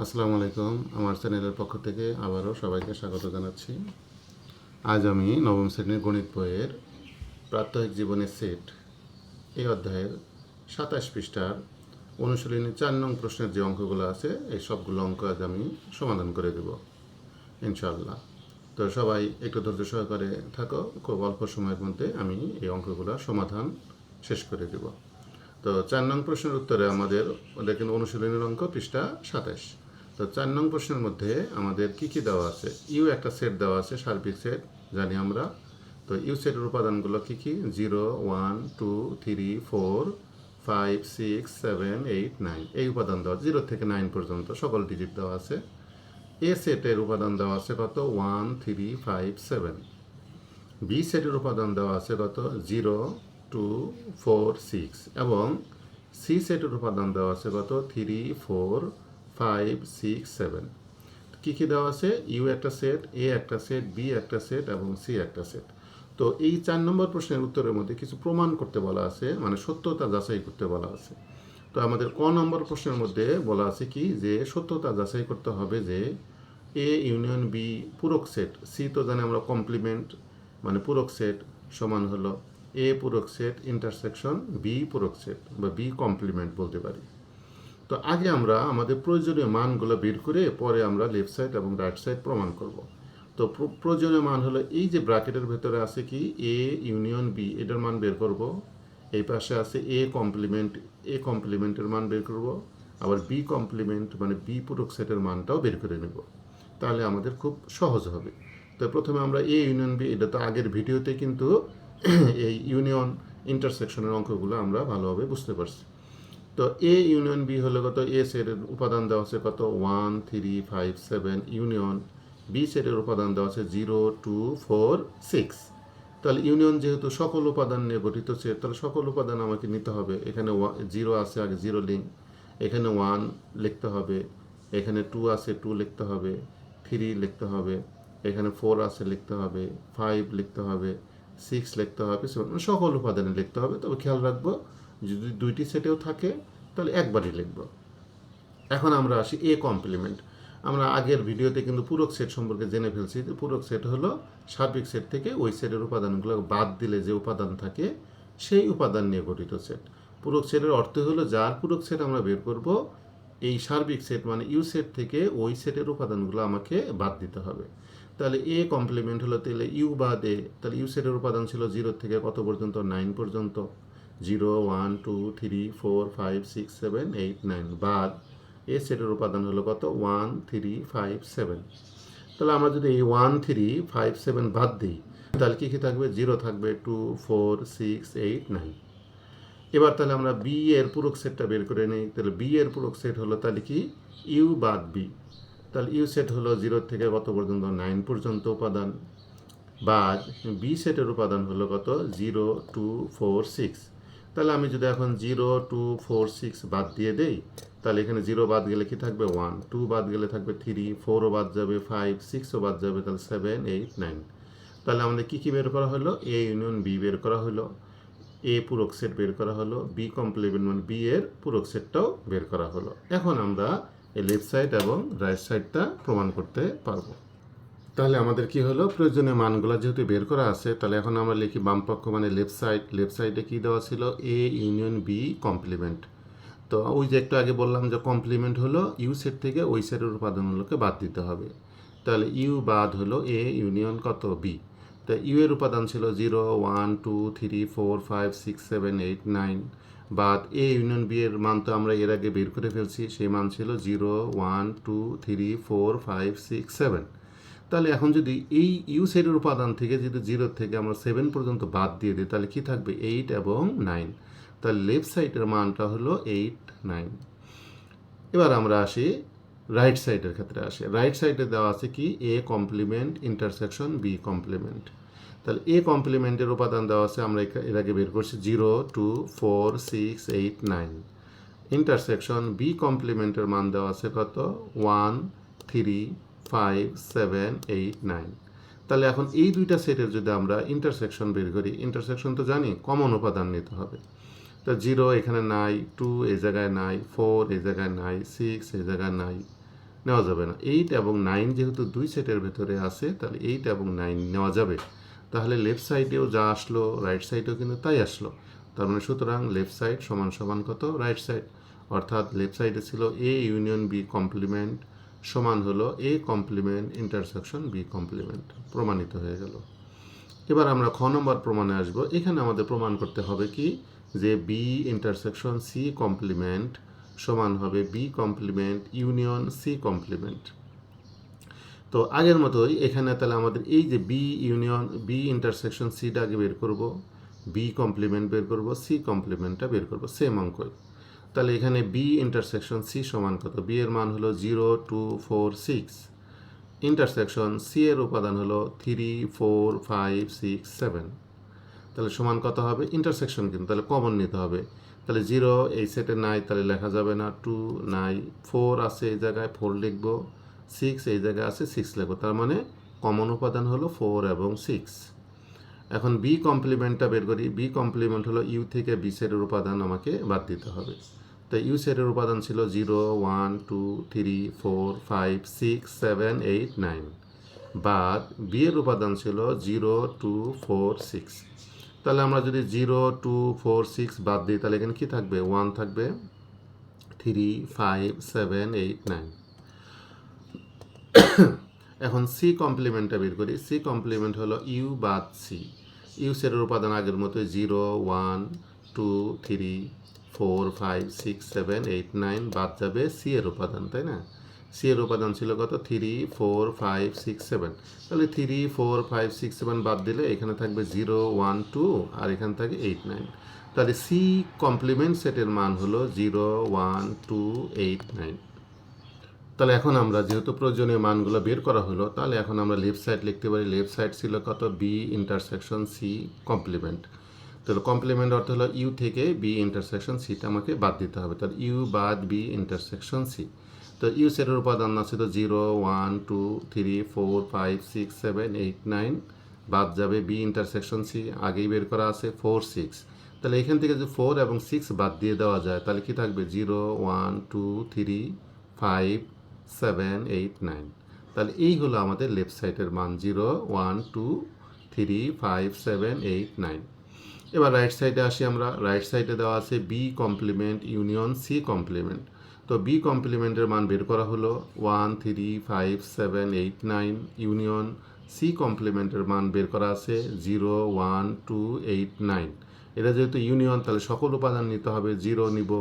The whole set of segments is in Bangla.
আসসালামু আলাইকুম। আমার চ্যানেলের পক্ষ থেকে আবারও সবাইকে স্বাগত জানাচ্ছি। আজ আমি নবম শ্রেণীর গণিত বইয়ের প্রাত্যহিক জীবনের সেট এই অধ্যায়ের 27 পৃষ্ঠার অনুশীলনী 4 নং প্রশ্নের যে অঙ্কগুলো আছে এই সবগুলো অঙ্ক আজ আমি সমাধান করে দেব ইনশাআল্লাহ। তো সবাই একটু ধৈর্য সহকারে থাকো, খুব অল্প সময়ের মধ্যে আমি এই অঙ্কগুলো সমাধান শেষ করে দেব। তো 4 নং প্রশ্নের উত্তরে আমাদের দেখেন অনুশীলনীর অঙ্ক পৃষ্ঠা 27। তো 4 নং প্রশ্নের মধ্যে আমাদের কি কি দেওয়া আছে? ইউ একটা সেট দেওয়া আছে, সার্বিক সেট জানি আমরা। তো ইউ সেটের উপাদানগুলো কি কি? 0, 1, 2, 3, 4, 5, 6, 7, 8, 9 এই উপাদান দেওয়া, 0 থেকে 9 পর্যন্ত সকল ডিজিট দেওয়া আছে। এ সেটের উপাদান দেওয়া আছে কত? 1, 3, 5, 7। বি সেটের উপাদান দেওয়া আছে কত? 0, 2, 4, 6 এবং সি সেটের উপাদান দেওয়া আছে কত? 3, 4, 5, 6, 7। কী কী দেওয়া আছে? ইউ একটা সেট, এ একটা সেট, বি একটা সেট এবং সি একটা সেট। তো এই 4 নম্বর প্রশ্নের উত্তরের মধ্যে কিছু প্রমাণ করতে বলা আছে, মানে সত্যতা যাচাই করতে বলা আছে। তো আমাদের ক নম্বর প্রশ্নের মধ্যে বলা আছে কি, যে সত্যতা যাচাই করতে হবে যে এ ইউনিয়ন বি পূরক সেট। সি তো জানি আমরা কমপ্লিমেন্ট, মানে পূরক সেট সমান হলো এ পূরক সেট ইন্টারসেকশন বি পূরক সেট বা বি কমপ্লিমেন্ট বলতে পারি। তো আগে আমরা আমাদের প্রয়োজনীয় মানগুলো বের করে পরে আমরা লেফট সাইড এবং রাইট সাইড প্রমাণ করব। তো প্রয়োজনীয় মান হলো এই যে ব্র্যাকেটের ভেতরে আছে কি এ ইউনিয়ন বি, এটার মান বের করব। এই পাশে আছে এ কমপ্লিমেন্ট, এ কমপ্লিমেন্টের মান বের করব। আবার বি কমপ্লিমেন্ট মানে বি পূরক সেটের মানটাও বের করে নেব, তাহলে আমাদের খুব সহজ হবে। তো প্রথমে আমরা এ ইউনিয়ন বি, এটা তো আগের ভিডিওতে কিন্তু এই ইউনিয়ন ইন্টারসেকশনের অঙ্কগুলো আমরা ভালোভাবে বুঝতে পারছি। তো এ ইউনিয়ন বি হলো কত? এ সেটের উপাদান দেওয়া আছে কত? 1, 3, 5, 7 ইউনিয়ন বি সেটের উপাদান দেওয়া আছে 0, 2, 4, 6। তাহলে ইউনিয়ন যেহেতু সকল উপাদান নিয়ে গঠিত সেট, তাহলে সকল উপাদান আমাকে নিতে হবে। এখানে 0 আছে, আগে 0 লিঙ্ক, এখানে 1 লিখতে হবে, এখানে 2 আছে 2 লিখতে হবে, 3 লিখতে হবে, এখানে 4 আছে লিখতে হবে, 5 লিখতে হবে, 6 লিখতে হবে, সকল উপাদানে লিখতে হবে। তবে খেয়াল রাখবো যদি দুইটি সেটেও থাকে তাহলে একবারই লিখব। এখন আমরা আসি এ কমপ্লিমেন্ট। আমরা আগের ভিডিওতে কিন্তু পূরক সেট সম্পর্কে জেনে ফেলছি যে পূরক সেট হলো সার্বিক সেট থেকে ওই সেটের উপাদানগুলো বাদ দিলে যে উপাদান থাকে সেই উপাদান নিয়ে গঠিত সেট। পূরক সেটের অর্থ হলো যার পূরক সেট আমরা বের করব, এই সার্বিক সেট মানে ইউ সেট থেকে ওই সেটের উপাদানগুলো আমাকে বাদ দিতে হবে। তাহলে এ কমপ্লিমেন্ট হলো, তাহলে ইউ বাদ এ, তাহলে ইউ সেটের উপাদান ছিল 0 থেকে কত পর্যন্ত? 9 পর্যন্ত। 0, 1, 2, 3, 4, 5, 6, 7, 8, 9 বাদ এ সেটের উপাদান হলো কত? 1, 3, 5, 7। তাহলে আমরা যদি এই 1, 3, 5, 7 বাদ দিই তাহলে কী কী থাকবে? 0 থাকবে, 2, 4, 6, 8, 9। এবার তাহলে আমরা বি এর পূরক সেটটা বের করে নিই। তাহলে বি এর পূরক সেট হলো তাহলে কি? ইউ বাদ বি। তাহলে ইউ সেট হলো 0 থেকে কত পর্যন্ত? 9 পর্যন্ত উপাদান, বাদ বি সেটের উপাদান হলো কত? 0, 2, 4, 6। তাহলে আমি যদি এখন 0, 2, 4, 6 বাদ দিয়ে দেই তাহলে এখানে 0 বাদ গেলে কি থাকবে? 1, 2 বাদ গেলে থাকবে 3, 4ও বাদ যাবে, 5, 6ও বাদ যাবে, তাহলে 7, 8, 9। তাহলে আমাদের কী কী বের করা হলো? এ ইউনিয়ন বি বের করা হলো, এ পূরক সেট বের করা হলো, বি কমপ্লিমেন্ট মানে বি এর পূরক সেটটাও বের করা হলো। এখন আমরা এই লেফট সাইড এবং রাইট সাইডটা প্রমাণ করতে পারবো। তাহলে আমাদের কি হলো? প্রয়োজনীয় মানগুলো যেহেতু বের করা আছে, তাহলে এখন আমরা লিখি বাম পক্ষ মানে লেফট সাইড। লেফট সাইডে কী দেওয়া ছিল? A union B complement. তো ওই যে একটু আগে বললাম যে কমপ্লিমেন্ট হলো ইউ সেট থেকে ওই সেটের উপাদানগুলোকে বাদ দিতে হবে। তাহলে ইউ বাদ হলো এ ইউনিয়ন কত? বি। তা ইউ এর উপাদান ছিল 0, 1, 2, 3, 4, 5, 6, 7, 8, 9 বাদ এ ইউনিয়ন বি এর মান তো আমরা এর আগে বের করে ফেলছি, সেই মান ছিল 0, 1, 2, 3, 4, 5, 6, 7। তাহলে এখন যদি এই ইউ সেটের উপাদান থেকে যদি 0 থেকে আমরা 7 পর্যন্ত বাদ দিয়ে দিই তাহলে কি থাকবে? 8 এবং 9। তাহলে লেফট সাইডের মানটা হলো 8, 9। এবার আমরা আসি রাইট সাইডের ক্ষেত্রে আসি। রাইট সাইডে দেওয়া আছে কি? A complement intersection B complement. তাহলে এ কমপ্লিমেন্টের উপাদান দেওয়া আছে, আমরা এর আগে বের করছি 0, 2, 4, 6, 8, 9। ইন্টারসেকশন বি কমপ্লিমেন্টের মান দেওয়া আছে কত? 1, 3, 5, 7, 8, 9। তাহলে এখন এই দুইটা সেটের যদি আমরা ইন্টারসেকশন বের করি, ইন্টারসেকশন তো জানি কমন উপাদান নিতে হবে। তো 0 এখানে নাই, 2 এই জায়গায় নাই, 4 এই জায়গায় নাই, 6 এই জায়গায় নাই, নেওয়া যাবে না। 8 এবং 9 যেহেতু দুই সেটের ভেতরে আছে, তাহলে 8 এবং 9 নেওয়া যাবে। তাহলে লেফট সাইডেও যা আসলো রাইট সাইডেও কিন্তু তাই আসলো। তার মানে সুতরাং লেফট সাইড সমান সমান কত? Right side. অর্থাৎ লেফট সাইডে ছিল এ ইউনিয়ন বি কমপ্লিমেন্ট সমান হলো A complement intersection B complement, প্রমাণিত হয়ে গেল। এবার আমরা খ নম্বর প্রমাণে আসব। এখানে আমাদের প্রমাণ করতে হবে কি, যে বি ইন্টারসেকশন সি কমপ্লিমেন্ট সমান হবে B complement union C complement. তো আগের মতোই এখানে তাহলে আমাদের এই যে বি ইউনিয়ন বি ইন্টারসেকশন সিটা আগে বের করব, বি কমপ্লিমেন্ট বের করব, সি কমপ্লিমেন্টটা বের করব, সেম অঙ্কই। তাহলে এখানে বি ইন্টারসেকশন সি সমান কত? বি এর মান হলো 0 2 4 6, ইন্টারসেকশন সি এর উপাদান হলো 3 4 5 6 7। তাহলে সমান কত হবে? ইন্টারসেকশন কিন্তু তাহলে কমন নিতে হবে। তাহলে 0 এই সেটে নাই, তাহলে লেখা যাবে না, 2 নাই, 4 আছে এই জায়গায় 4 লিখবো, 6 এই জায়গায় আছে 6 লিখবো। তার মানে কমন উপাদান হলো 4 এবং 6। এখন বি কমপ্লিমেন্টটা বের করি। বি কমপ্লিমেন্ট হলো ইউ থেকে বি সেটের উপাদান আমাকে বাদ দিতে হবে। তাই ইউ সেটের উপাদান ছিল 0 1 2 3 4 5 6 7 8 9, বাদ বি এর উপাদান ছিল 0 2 4 6। তাহলে আমরা যদি 0 2 4 6 বাদ দিই তাহলে এখানে কি থাকবে? 1 থাকবে, 3 5 7 8 9। এখন সি কমপ্লিমেন্টটা বের করি। সি কমপ্লিমেন্ট হলো ইউ বাদ সি। ইউ সেটের উপাদান আগের মতো 0 1 2 3 4 5 6 7 8 9, বাদ যাবে সি এর উপাদান, তাই না? সি এর উপাদান ছিল কত? 3 4 5 6 7। তাহলে 3 4 5 6 7 বাদ দিলে এখানে থাকবে 0 1 2 আর এখানে থাকে 8 9। তাহলে সি কমপ্লিমেন্ট সেটের মান হলো 0 1 2 8 9। তাহলে এখন আমরা যেহেতু প্রয়োজনীয় মানগুলো বের করা হলো, তাহলে এখন আমরা লেফট সাইড লিখতে পারি। লেফট সাইড ছিল কত? B intersection C complement. তাহলে কমপ্লিমেন্ট অর্থ হলো ইউ থেকে বি ইন্টারসেকশন সিটা আমাকে বাদ দিতে হবে। তাহলে ইউ বাদ বি ইন্টারসেকশন সি। তো ইউ সেটের উপাদান আছে তো 0 1 2 3 4 5 6 7 8 9, বাদ যাবে বি ইন্টারসেকশন সি, আগেই বের করা আছে 4 6। তাহলে এখান থেকে যদি 4 এবং 6 বাদ দিয়ে দেওয়া যায় তাহলে কি থাকবে? 0 1 2 3 5 7 8 9। তাহলে এই হলো আমাদের লেফট সাইডের মান, 0 1 2 3 5 7 8 9। এবার রাইট সাইডে আসি আমরা। রাইট সাইডে দেওয়া আছে B complement union C complement. তো বি কমপ্লিমেন্টের মান বের করা হলো 1 3 5 7 8 9, ইউনিয়ন সি কমপ্লিমেন্টের মান বের করা আছে 0 1 2 8 9। এটা যেহেতু ইউনিয়ন তাহলে সকল উপাদান নিতে হবে। 0 নিব,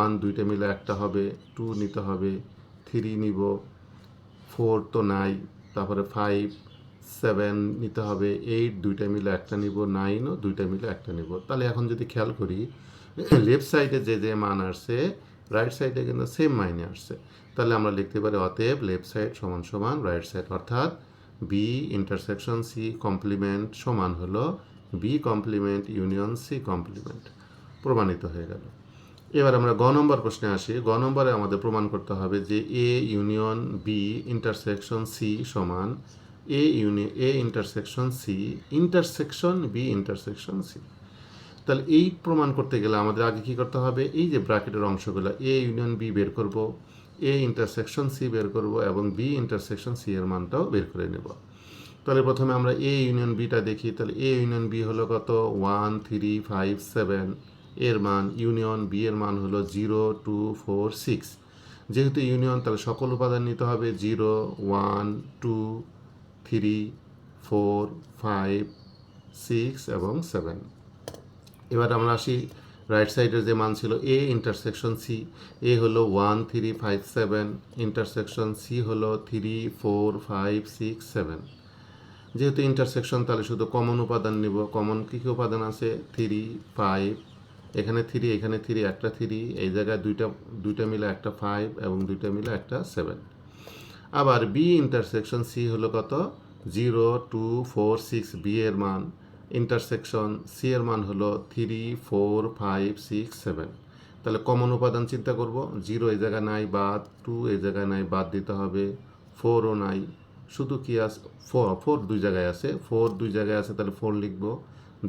1 দুইটা মিলে একটা হবে, 2 নিতে হবে, 3 নিব, 4 তো নাই, তারপরে 5 7 নিতে হবে, 8 দুইটা মিলে একটা নিব, 9ও দুইটা মিলে একটা নিব। তাহলে এখন যদি খেয়াল করি লেফট সাইডে যে যে মান আসছে রাইট সাইডে কিন্তু সেম মাইনে আসছে। তাহলে আমরা লিখতে পারি অতএব লেফট সাইড সমান সমান রাইট সাইড, অর্থাৎ বি ইন্টারসেকশন সি কমপ্লিমেন্ট সমান হলো B complement union C complement, প্রমাণিত হয়ে গেল। এবার আমরা গ নম্বর প্রশ্নে আসি। গ নম্বরে আমাদের প্রমাণ করতে হবে যে A union B intersection C সমান A intersection C intersection B intersection C. তাহলে এই প্রমাণ করতে গেলে আমাদের আগে কী করতে হবে? এই যে ব্র্যাকেটের অংশগুলো এ ইউনিয়ন বি বের করব, এ ইন্টারসেকশন সি বের করব এবং বি ইন্টারসেকশন সি এর মানটাও বের করে নেব। তাহলে প্রথমে আমরা এ ইউনিয়ন বিটা দেখি। তাহলে এ ইউনিয়ন বি হলো কত? 1 3 5 7 এর মান, ইউনিয়ন বি এর মান হলো 0 2 4 6। যেহেতু ইউনিয়ন তাহলে সকল উপাদান নিতে হবে 0 1 2 3 4 5 6 এবং 7। এবার আমরা আসি রাইট সাইডের যে মান ছিল এ ইন্টারসেকশন সি। এ হলো 1 3 5 7, ইন্টারসেকশন সি হলো 3 4 5 6 7। যেহেতু ইন্টারসেকশন তাহলে শুধু কমন উপাদান নিব। কমন কী কী উপাদান আছে? 3 5, এখানে 3 এখানে 3 একটা 3, এই জায়গায় দুইটা মিলে একটা 5 এবং দুইটা মিলে একটা 7। আবার বি ইন্টারসেকশন সি হলো কত? 0 2 4 6 বি এর মান, ইন্টারসেকশন সি এর মান হলো 3 4 5 6 7। তাহলে কমন উপাদান চিন্তা করব। 0 এই জায়গায় নাই, বাদ 2 এই জায়গায় নাই, বাদ দিতে হবে, 4ও নাই, শুধু কি আছে? 4 দুই জায়গায় আছে, 4 দুই জায়গায় আছে তাহলে 4 লিখব,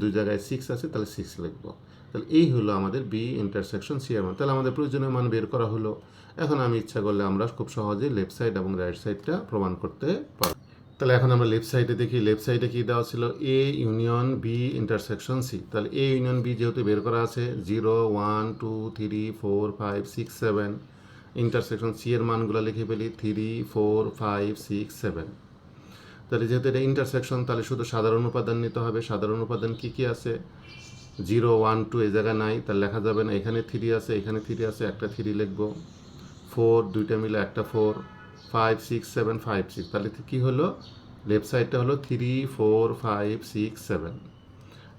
দুই জায়গায় 6 আছে তাহলে 6 লিখব। তাহলে এই হলো আমাদের বি ইন্টারসেকশন সি এর মান। তাহলে আমাদের প্রয়োজনীয় মান বের করা হলো। এখন আমি ইচ্ছা করলে আমরা খুব সহজে লেফট সাইড এবং রাইট সাইডটা প্রমাণ করতে পারব। তাহলে এখন আমরা লেফট সাইডে দেখি, লেফট সাইডে কি দেওয়া ছিল, A union B intersection C. তাহলে এ ইউনিয়ন বি যেহেতু বের করা আছে, 0 1 2 3 4 5 6 7, ইন্টারসেকশন সি এর মানগুলো লিখে ফেলি 3 4 5 6 7। তাহলে যেহেতু এটা ইন্টারসেকশন, তাহলে শুধু সাধারণ উপাদান নিতে হবে। সাধারণ উপাদান কি কি আছে, 0 1 2 এই জায়গায় নাই, তাহলে লেখা যাবে না। এখানে 3 আছে, এখানে 3 আছে, একটা 3 লিখবো। 4 দুইটা মিলে একটা 4, 5 6 7 5 6। তাহলে কি হলো, লেফট সাইডটা হলো 3 4 5 6 7।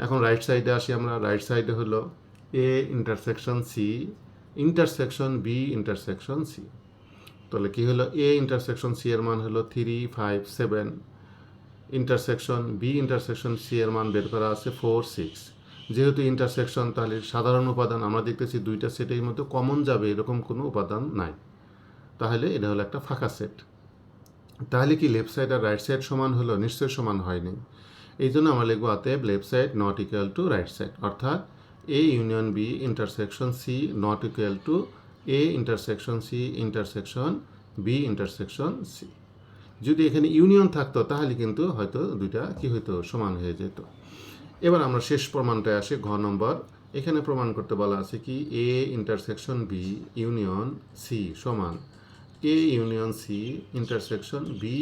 এখন রাইট সাইডে আসি আমরা। রাইট সাইডে হলো A intersection C intersection B intersection C. তাহলে কি হলো, এ ইন্টারসেকশন সি এর মান হলো 3 5 7, ইন্টারসেকশন বি ইন্টারসেকশন সি এর মান বের করা আছে 4 6। যেহেতু ইন্টারসেকশন, তাহলে সাধারণ উপাদান আমরা দেখতেছি দুইটা সেটের মধ্যে কমন যাবে এরকম কোনো উপাদান নাই, তাহলে এটা হলো একটা ফাঁকা সেট। তাহলে কি লেফট সাইড আর রাইট সাইড সমান হলো? নিশ্চয়ই সমান হয়নি। এই জন্য আমরা লিখবো অতএব left side not equal to right side, অর্থাৎ A union B intersection C not equal to A intersection C intersection B intersection C. যদি এখানে ইউনিয়ন থাকতো তাহলে কিন্তু হয়তো দুইটা কি হইতো, সমান হয়ে যেত। এবার আমরা শেষ প্রমাণটায় আসি, ঘ নম্বর। এখানে প্রমাণ করতে বলা আছে কি, A intersection B union C সমান A union C intersection B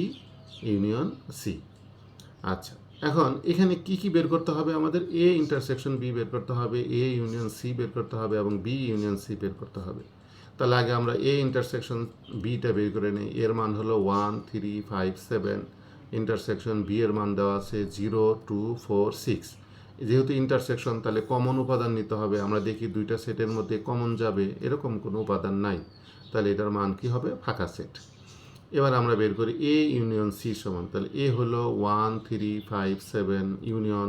union C. আচ্ছা, এখন এখানে কি কি বের করতে হবে আমাদের? এ ইন্টারসেকশন বি বের করতে হবে, এ ইউনিয়ন সি বের করতে হবে এবং বি ইউনিয়ন সি বের করতে হবে। তাহলে আগে আমরা এ ইন্টারসেকশন বিটা বের করে নিই। এর মান হলো 1 3 5 7, ইন্টারসেকশন বি এর মান দেওয়া আছে 0 2 4 6। যেহেতু ইন্টারসেকশন, তাহলে কমন উপাদান নিতে হবে। আমরা দেখি দুইটা সেটের মধ্যে কমন যাবে এরকম কোনো উপাদান নাই, তাহলে এটার মান কি হবে, ফাঁকা সেট। এবার আমরা বের করি এ ইউনিয়ন সি সমান, তাহলে এ হলো 1 3 5 7 ইউনিয়ন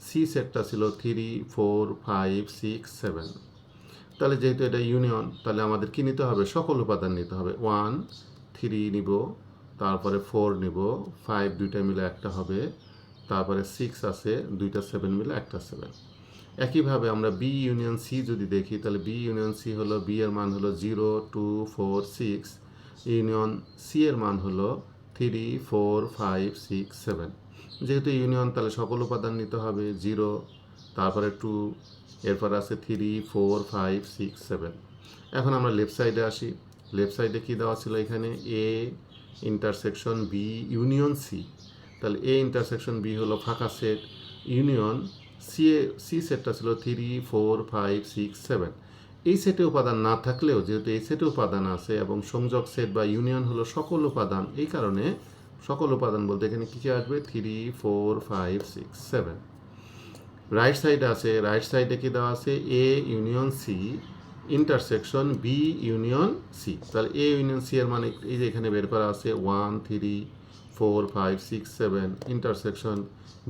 সি সেটটা ছিল 3 4 5 6 7। তাহলে যেহেতু এটা ইউনিয়ন, তাহলে আমাদের কি নিতে হবে, সকল উপাদান নিতে হবে। 1 3 নিব, তারপরে 4 নিব, 5 দুইটা মিলে একটা হবে, তারপরে 6 আছে, দুইটা 7 মিলে একটা 7। একইভাবে আমরা বি ইউনিয়ন সি যদি দেখি, তাহলে বি ইউনিয়ন সি হলো, বি এর মান হলো 0 2 4 6, ইউনিয়ন সি এর মান হলো 3 4 5 6 7। যেহেতু ইউনিয়ন, তাহলে সকল উপাদান নিতে হবে। 0, তারপরে 2, এরপর আছে 3 4 5 6 7। এখন আমরা লেফট সাইডে আসি। লেফট সাইডে কী দেওয়া ছিল, এখানে A intersection B union C. তাহলে এ ইন্টারসেকশন বি হলো ফাঁকা সেট, ইউনিয়ন সি সেটটা ছিল 3 4 5 6 7। এই সেটে উপাদান না থাকলেও যেহেতু এই সেটে উপাদান আছে এবং সংযোগ সেট বা ইউনিয়ন হলো সকল উপাদান, এই কারণে সকল উপাদান বলতে এখানে কী কী আসবে, 3 4 5 6 7। রাইট সাইডে আছে, রাইট সাইডে কি দেওয়া আছে, A union C intersection B union C. তাহলে এ ইউনিয়ন সি এর মানে এই যে এখানে বের করা আছে 1 3 4 5 6 7, intersection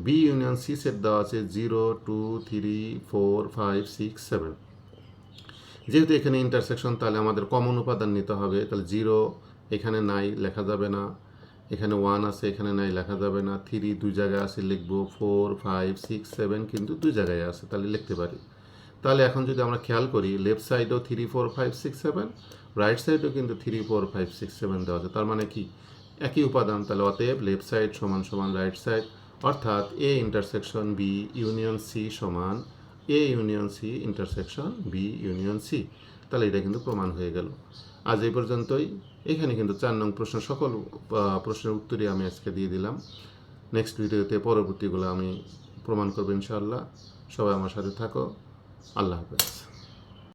B union C set দেওয়া আছে 0 2 3 4 5 6 7। যেহেতু এখানে ইন্টারসেকশন, তাহলে আমাদের কমন উপাদান নিতে হবে। তাহলে 0 এখানে নাই, লেখা যাবে না। এখানে 1 আছে, এখানে নাই, লেখা যাবে না। 3 দুই জায়গায় আছে, লিখবো। 4 5 6 7 কিন্তু দুই জায়গায় আছে, তাহলে লিখতে পারি। তাহলে এখন যদি আমরা খেয়াল করি, লেফট সাইডেও 3 4 5 6 7, রাইট সাইডেও কিন্তু 3 4 5 6 7 দেওয়া আছে। তার মানে কি, একই উপাদান। তাহলে অতএব লেফট সাইড সমান সমান রাইট সাইড, অর্থাৎ A intersection B union C সমান A union C intersection B union C. তাহলে এটা কিন্তু প্রমাণ হয়ে গেল। আজ এই পর্যন্তই। এখানে কিন্তু 4 নং প্রশ্ন, সকল প্রশ্নের উত্তরই আমি আজকে দিয়ে দিলাম। নেক্সট ভিডিওতে পরবর্তীগুলো আমি প্রমাণ করবো ইনশাআল্লাহ। সবাই আমার সাথে থাকো। আল্লাহ হাফেজ।